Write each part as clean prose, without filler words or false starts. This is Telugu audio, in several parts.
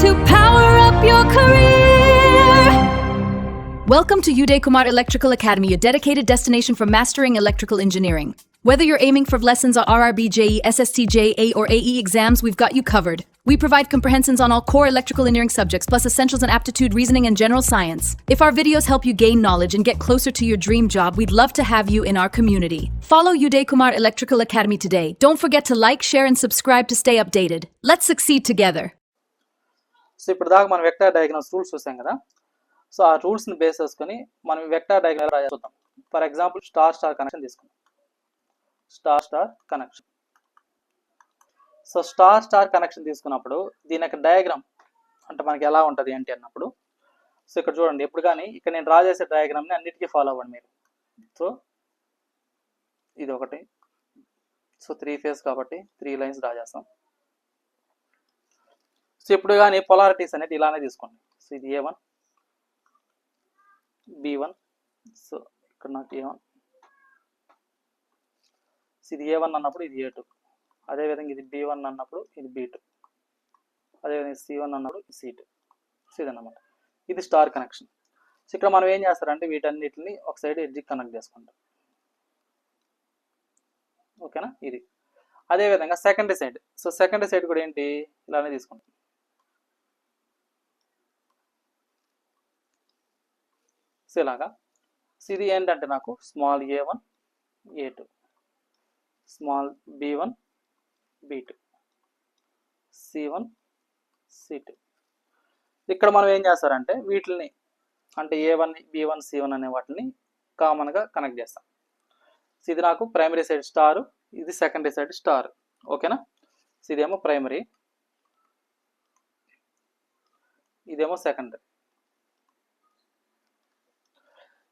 to power up your career. Welcome to Uday Kumar Electrical Academy, a dedicated destination for mastering electrical engineering. Whether you're aiming for lessons on RRB, JE, SST, JA, or AE exams, we've got you covered. We provide comprehensions on all core electrical engineering subjects, plus essentials in aptitude, reasoning, and general science. If our videos help you gain knowledge and get closer to your dream job, we'd love to have you in our community. Follow Uday Kumar Electrical Academy today. Don't forget to like, share, and subscribe to stay updated. Let's succeed together. So ఇప్పుడు దాకా మనం వెక్టార్ డయాగ్రామ్స్ రూల్స్ చూసాం కదా. సో ఆ రూల్స్ని బేస్ చేసుకొని మనం వెక్టార్ డయాగ్రామ్ ఎలా చూద్దాం. For example star star connection తీసుకుందాం. Star star connection. So star star connection తీసుకున్నప్పుడు దీని యొక్క డయాగ్రామ్ అంటే మనకి ఎలా ఉంటుంది ఏంటి అన్నప్పుడు, సో ఇక్కడ చూడండి, ఎప్పుడు కానీ ఇక్కడ నేను డ్రా చేసే డయాగ్రామ్ని అన్నిటికీ ఫాలో అవ్వండి మీరు. సో ఇది ఒకటి, సో 3 ఫేజ్ కాబట్టి 3 లైన్స్ డ్రా చేస్తాం. సో ఇప్పుడు కానీ పొలారిటీస్ అనేది ఇలానే తీసుకోండి. సో ఇది A1 B1, సో ఇక్కడ నాకు A1, సో ఇది A1 అన్నప్పుడు ఇది A2, అదేవిధంగా ఇది B1 అన్నప్పుడు ఇది B2, అదేవిధంగా C1 అన్నప్పుడు C2. సో ఇదన్నమాట, ఇది స్టార్ కనెక్షన్. సో ఇక్కడ మనం ఏం చేస్తారంటే వీటన్నిటిని ఒక సైడ్ ఎడ్జ్కి కనెక్ట్ చేసుకుంటాం. ఓకేనా, ఇది. అదేవిధంగా secondary side, so secondary side కూడా ఏంటి ఇలానే తీసుకుంటాం. సో ఇలాగా. సో ఇది ఏంటంటే నాకు small A1 A2, small B1 B2, C1 C2. ఇక్కడ మనం ఏం చేస్తారంటే వీటిని అంటే A1 B1 C1 అనే వాటిని కామన్గా కనెక్ట్ చేస్తాం. సో ఇది నాకు ప్రైమరీ సైడ్ స్టార్, ఇది సెకండరీ సైడ్ స్టార్. ఓకేనా, సో ఇదేమో ప్రైమరీ, ఇదేమో సెకండరీ.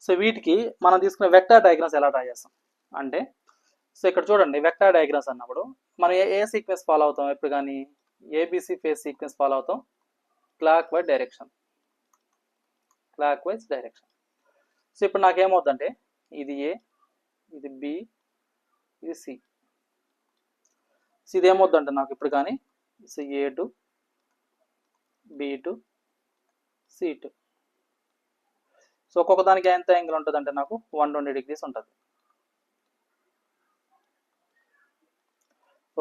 సో వీటికి మనం తీసుకునే వెక్టార్ డయాగ్రామ్స్ ఎలా డ్రా చేస్తాం అంటే, సో ఇక్కడ చూడండి వెక్టార్ డయాగ్రామ్స్ అన్నప్పుడు మనం ఏ సీక్వెన్స్ ఫాలో అవుతాం, ఎప్పుడు కానీ ఏబిసి ఫేజ్ సీక్వెన్స్ ఫాలో అవుతాం. Clock wise direction, clock wise direction. So ఇప్పుడు నాకేమవుతుందంటే ఇది ఏ, ఇది బి, ఇది సి. సో ఇది ఏమవుతుందంటే నాకు ఇప్పుడు కానీ so A2 B2 C2. So ఒక్కొక్క దానికి ఎంత యాంగిల్ ఉంటుంది అంటే నాకు 120 degrees ఉంటుంది.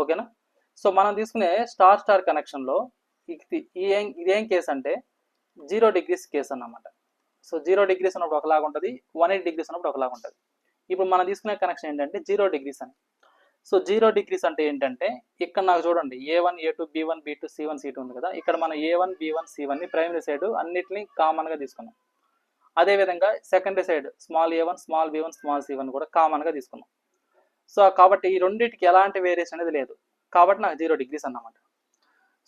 ఓకేనా, సో మనం తీసుకునే స్టార్ స్టార్ కనెక్షన్లో ఇదేం కేసు అంటే 0 degrees కేసు అన్నమాట. సో 0 degrees అన్నప్పుడు ఒకలాగా ఉంటుంది, 180 degrees అన్నప్పుడు ఒకలాగా ఉంటుంది. ఇప్పుడు మనం తీసుకునే కనెక్షన్ ఏంటంటే 0 degrees అని. సో 0 degrees అంటే ఏంటంటే ఇక్కడ నాకు చూడండి A1 A2 B1 B2 C1 C2 ఉంది కదా. ఇక్కడ మనం A1 B1 C1ని ప్రైమరీ సైడ్ అన్నిటిని కామన్గా తీసుకున్నాం. అదేవిధంగా secondary side small A1 small B1 small C1 కూడా కామన్గా తీసుకున్నాం. సో కాబట్టి ఈ రెండింటికి ఎలాంటి వేరియేషన్ అనేది లేదు, కాబట్టి నాకు 0 degrees అన్నమాట.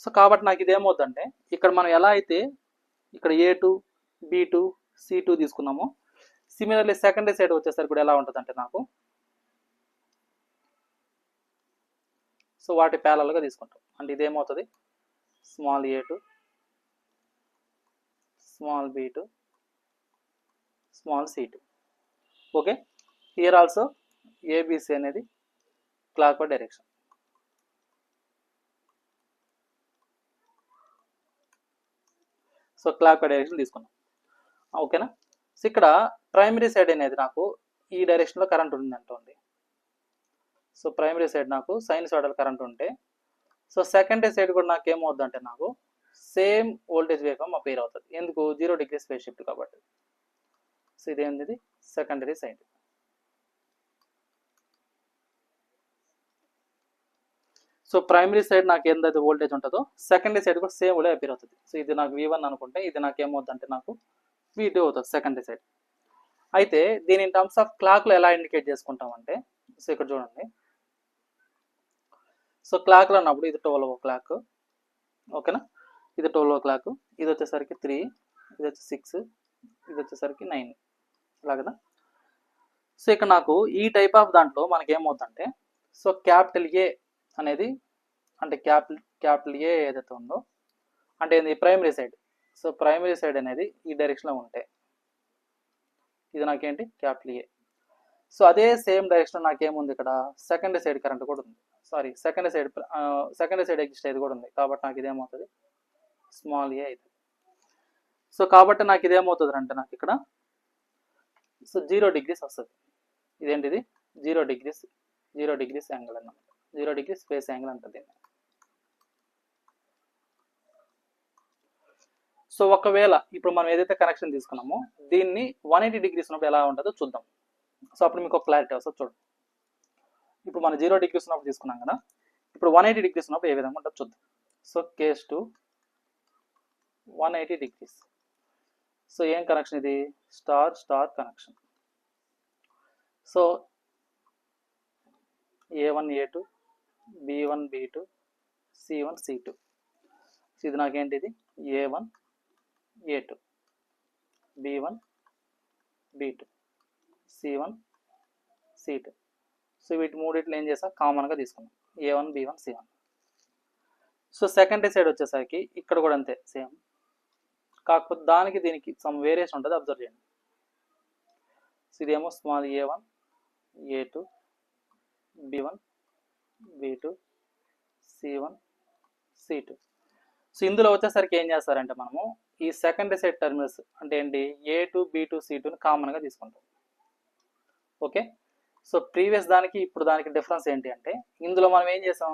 సో కాబట్టి నాకు ఇదేమవుతుందంటే ఇక్కడ మనం ఎలా అయితే ఇక్కడ A2 B2 C2 తీసుకున్నామో, సిమిలర్లీ సెకండరీ సైడ్ వచ్చేసరికి కూడా ఎలా ఉంటుందంటే నాకు సో వాటి ప్యారలల్గా తీసుకుంటాం. అంటే ఇదేమవుతుంది small A2 small B2 small C2. Okay, here also ABC అనేది clockwise direction. So clockwise direction తీసుకున్నాం. ఓకేనా, సో ఇక్కడ ప్రైమరీ సైడ్ అనేది నాకు ఈ డైరెక్షన్లో కరెంట్ ఉంది అంటుంది. సో ప్రైమరీ సైడ్ నాకు సైనసాయిడల్ కరెంట్ ఉంటే, సో సెకండరీ సైడ్ కూడా నాకు ఏమవుద్ది అంటే నాకు సేమ్ వోల్టేజ్ వేవ్ అపేర్ అవుతుంది. ఎందుకు 0 degrees ఫేజ్ షిఫ్ట్ కాబట్టి. సో ఇదేంది secondary side. So primary side నాకు ఏదైతే వోల్టేజ్ ఉంటుందో సెకండరీ సైడ్ కూడా సేమ్ వోల్టేజ్ అపేర్ అవుతుంది. సో ఇది నాకు V1 అనుకుంటే ఇది నాకు ఏమవుతుంది అంటే నాకు V2 అవుతుంది సెకండరీ సైడ్. అయితే దీని ఇన్ టర్మ్స్ ఆఫ్ క్లాక్లో ఎలా ఇండికేట్ చేసుకుంటామంటే, సో ఇక్కడ చూడండి, సో క్లాక్లో అన్నప్పుడు ఇది 12 o'clock. ఓకేనా, ఇది 12 o'clock, ఇది వచ్చేసరికి 3, ఇది వచ్చి 6, ఇది వచ్చేసరికి 9, ఇలా కదా. సో ఇక్కడ నాకు ఈ టైప్ ఆఫ్ దాంట్లో మనకి ఏమవుతుందంటే సో క్యాపిటల్ ఏ అనేది అంటే క్యాపిటల్ ఏ ఏదైతే ఉందో అంటే ఇది primary side. So primary side అనేది ఈ డైరెక్షన్లో ఉంటే ఇది నాకేంటి క్యాపిటల్ ఏ. సో అదే సేమ్ డైరెక్షన్ నాకేముంది ఇక్కడ సెకండరీ సైడ్ కరెంట్ కూడా ఉంది, సారీ సెకండరీ సైడ్ ఎగ్జిస్ట్ అయితే కూడా ఉంది. కాబట్టి నాకు ఇదేమవుతుంది స్మాల్ ఏ అవుతుంది. సో కాబట్టి నాకు ఇదేమవుతుంది అంటే నాకు ఇక్కడ సో 0 degrees వస్తుంది. ఇదేంటిది 0 degrees యాంగిల్ అన్నమాట. 0 degrees ఫేస్ యాంగిల్ అంటుంది. సో ఒకవేళ ఇప్పుడు మనం ఏదైతే కనెక్షన్ తీసుకున్నామో దీన్ని 180 degrees ఉన్నప్పుడు ఎలా ఉంటుందో చూద్దాం. సో అప్పుడు మీకు ఒక క్లారిటీ వస్తుంది చూడండి. ఇప్పుడు మనం 0 degrees ఉన్నప్పుడు తీసుకున్నాం కదా, ఇప్పుడు 180 degrees ఉన్నప్పుడు ఏ విధంగా ఉంటుందో చూద్దాం. So case 2 180 degrees. సో ఏం కనెక్షన్ ఇది? Star connection. So A1 A2 B1 B2 C1 C2. So ఇది నాకేంటిది A1 A2 B1 B2 C1 C2. So వీటి మూడిట్లు ఏం చేసాం? కామన్గా తీసుకున్నాం A1 B1 C1. So secondary side వచ్చేసరికి ఇక్కడ కూడా అంతే సేమ్, కాకపోతే దానికి దీనికి సమ్ వేరియేషన్ ఉంటుంది, అబ్జర్వ్ చేయండి. సో ఇదేమో small A1 A2 B1 B2 C1 C2. So ఇందులో వచ్చేసరికి ఏం చేస్తారంటే మనము ఈ సెకండరీ సైడ్ టర్మినల్స్ అంటే ఏంటి A2 B2 C2ని కామన్గా తీసుకుంటాం. ఓకే, సో ప్రీవియస్ దానికి ఇప్పుడు దానికి డిఫరెన్స్ ఏంటి అంటే ఇందులో మనం ఏం చేసాం,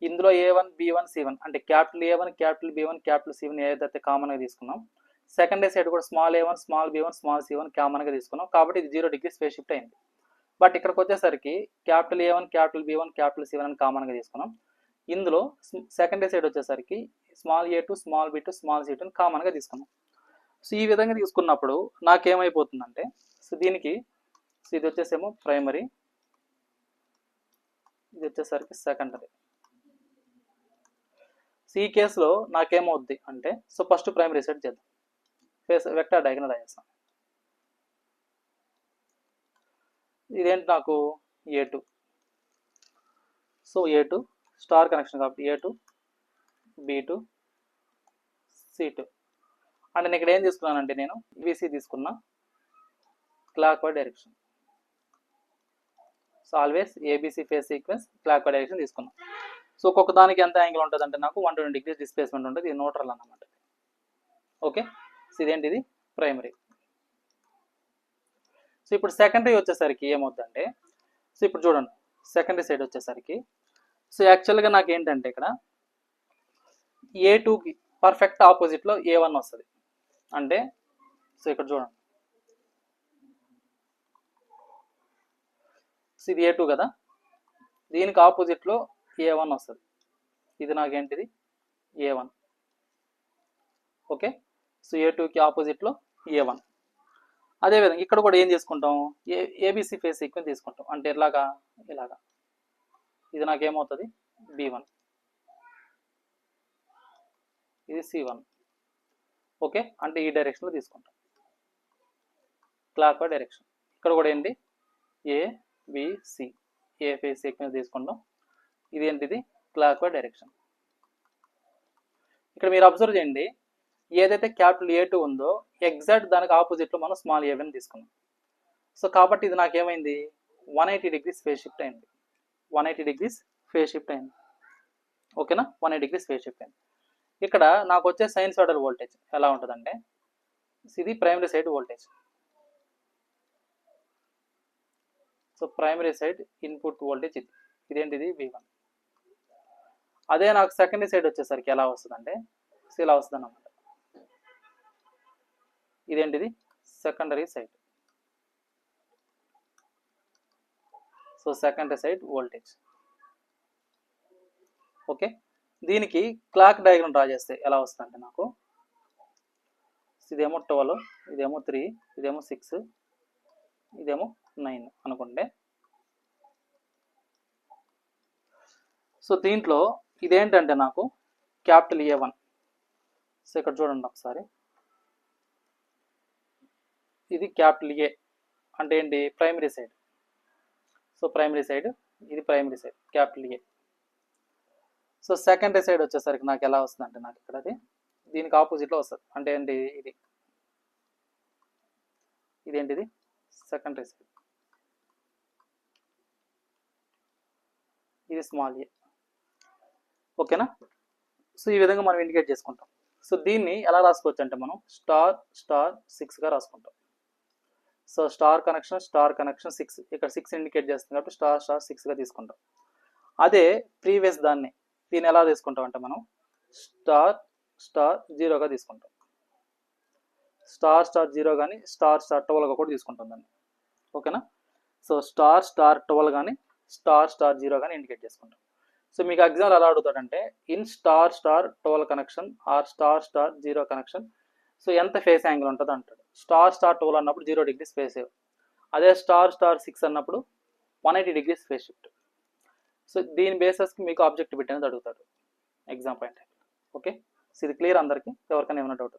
ఇందులో A1 B1 C1 అంటే capital A1 capital B1 capital C1 ఏదైతే కామన్గా తీసుకున్నాం, సెకండరీ సైడ్ కూడా small A1 small B1 small C1 కామన్గా తీసుకున్నాం. కాబట్టి ఇది 0 degrees ఫేస్ షిఫ్ట్ అయింది. బట్ ఇక్కడికి వచ్చేసరికి capital A1 capital B1 capital C1 అని కామన్గా తీసుకున్నాం. ఇందులో సెకండరీ సైడ్ వచ్చేసరికి small A2 small B2 small C2 కామన్గా తీసుకున్నాం. సో ఈ విధంగా తీసుకున్నప్పుడు నాకేమైపోతుందంటే సో దీనికి సో ఇది వచ్చేసేమో ప్రైమరీ, ఇది వచ్చేసరికి సెకండరీ. సో ఈ కేసులో నాకేమవుద్ది అంటే సో ఫస్ట్ ప్రైమరీ సెట్ చేద్దాం, ఫేస్ వెక్టర్ డయాగ్నల్ రాయేస్తాం. ఇదేంటి నాకు A2. So A2 star connection కాబట్టి A2 B2 C2 అంటే నేను ఇక్కడ ఏం తీసుకున్నానంటే నేను VC తీసుకున్నా clock wide direction. So always ABC face sequence clock wide direction తీసుకున్నాం. సో ఒక్కొక్క దానికి ఎంత యాంగిల్ ఉంటుంది అంటే నాకు 120 degrees డిస్ప్లేస్మెంట్ ఉంటుంది. ఇది న్యూట్రల్ అన్నమాట. ఓకే, సో ఇదేంటిది ప్రైమరీ. సో ఇప్పుడు సెకండరీ వచ్చేసరికి ఏమవుతుందంటే సో ఇప్పుడు చూడండి సెకండరీ సైడ్ వచ్చేసరికి సో యాక్చువల్గా నాకు ఏంటంటే ఇక్కడ A2కి పర్ఫెక్ట్ ఆపోజిట్లో A1 వస్తుంది. అంటే సో ఇక్కడ చూడండి సో ఇది A2 కదా, దీనికి ఆపోజిట్లో A1 వస్తుంది. ఇది నాకేంటిది A1. ఓకే, సో A2కి ఆపోజిట్లో A1. అదేవిధంగా ఇక్కడ కూడా ఏం చేసుకుంటాం, ABC ఫేస్ సీక్వెన్స్ తీసుకుంటాం. అంటే ఇలాగా ఇది నాకేమవుతుంది B1, ఇది C1. ఓకే, అంటే ఈ డైరెక్షన్లో తీసుకుంటాం క్లాక్ వైడ్ డైరెక్షన్. ఇక్కడ కూడా ఏంటి ABC ఏ ఫేస్ సీక్వెన్స్ తీసుకుంటాం. ఇది ఏంటిది క్లాక్ వైడ్ డైరెక్షన్. ఇక్కడ మీరు అబ్జర్వ్ చేయండి, ఏదైతే క్యాపిటల్ A2 ఉందో ఎగ్జాక్ట్ దానికి ఆపోజిట్లో మనం స్మాల్ A1 తీసుకున్నాం. సో కాబట్టి ఇది నాకేమైంది 180 degrees ఫేస్ షిఫ్ట్ అయింది. 180 degrees ఫేస్ షిఫ్ట్ అయింది. ఓకేనా, 180 degrees ఫేస్ షిఫ్ట్ అయింది. ఇక్కడ నాకు వచ్చే సైనసోయిడల్ వోల్టేజ్ ఎలా ఉంటుందంటే ఇది primary side voltage. So primary side input voltage ఇదేంటిది V1. అదే నాకు సెకండరీ సైడ్ వచ్చేసరికి ఎలా వస్తుందంటే ఇలా వస్తుంది అన్నమాట. ఇదేంటిది secondary side. So secondary side voltage. Okay, దీనికి క్లాక్ డయాగ్రామ్ డ్రా చేస్తే ఎలా వస్తుందంటే నాకు ఇదేమో 12, ఇదేమో 3, ఇదేమో 6, ఇదేమో 9 అనుకుంటే సో దీంట్లో ఇదేంటంటే నాకు క్యాపిటల్ A1. సో ఇక్కడ చూడండి ఒకసారి, ఇది క్యాపిటల్ A అంటే ఏంటి primary side. So primary side, ఇది primary side capital A. So secondary side వచ్చేసరికి నాకు ఎలా వస్తుంది అంటే నాకు ఇక్కడ అది దీనికి ఆపోజిట్లో వస్తుంది. అంటే ఏంటి ఇదేంటిది సెకండరీ సైడ్, ఇది స్మాల్ A. ఓకేనా, సో ఈ విధంగా మనం ఇండికేట్ చేసుకుంటాం. సో దీన్ని ఎలా రాసుకోవచ్చు అంటే మనం స్టార్ స్టార్ 6గా రాసుకుంటాం. సో స్టార్ కనెక్షన్ 6, ఇక్కడ 6 ఇండికేట్ చేస్తుంది కాబట్టి స్టార్ స్టార్ 6గా తీసుకుంటాం. అదే ప్రీవియస్ దీన్ని ఎలా తీసుకుంటాం అంటే మనం స్టార్ స్టార్ 0గా తీసుకుంటాం. స్టార్ స్టార్ 0 కానీ స్టార్ స్టార్ 12గా కూడా తీసుకుంటాం దాన్ని. ఓకేనా? సో స్టార్ స్టార్ 12 కానీ స్టార్ స్టార్ 0 కానీ ఇండికేట్ చేసుకుంటాం. సో మీకు ఎగ్జామ్ ఎలా అడుగుతాడంటే in star star 12 connection or star star 0 connection so ఎంత ఫేస్ యాంగిల్ ఉంటుంది అంటాడు. స్టార్ స్టార్ 12 అన్నప్పుడు 0 degrees ఫేస్ సేవ్, అదే స్టార్ స్టార్ 6 అన్నప్పుడు 180 degrees ఫేస్ షిఫ్ట్. సో దీని బేసెస్కి మీకు ఆబ్జెక్టివిటీ అనేది అడుగుతాడు ఎగ్జామ్ పాయింట్. ఓకే, సో ఇది క్లియర్ అందరికీ? ఎవరికైనా ఏమైనా డౌట్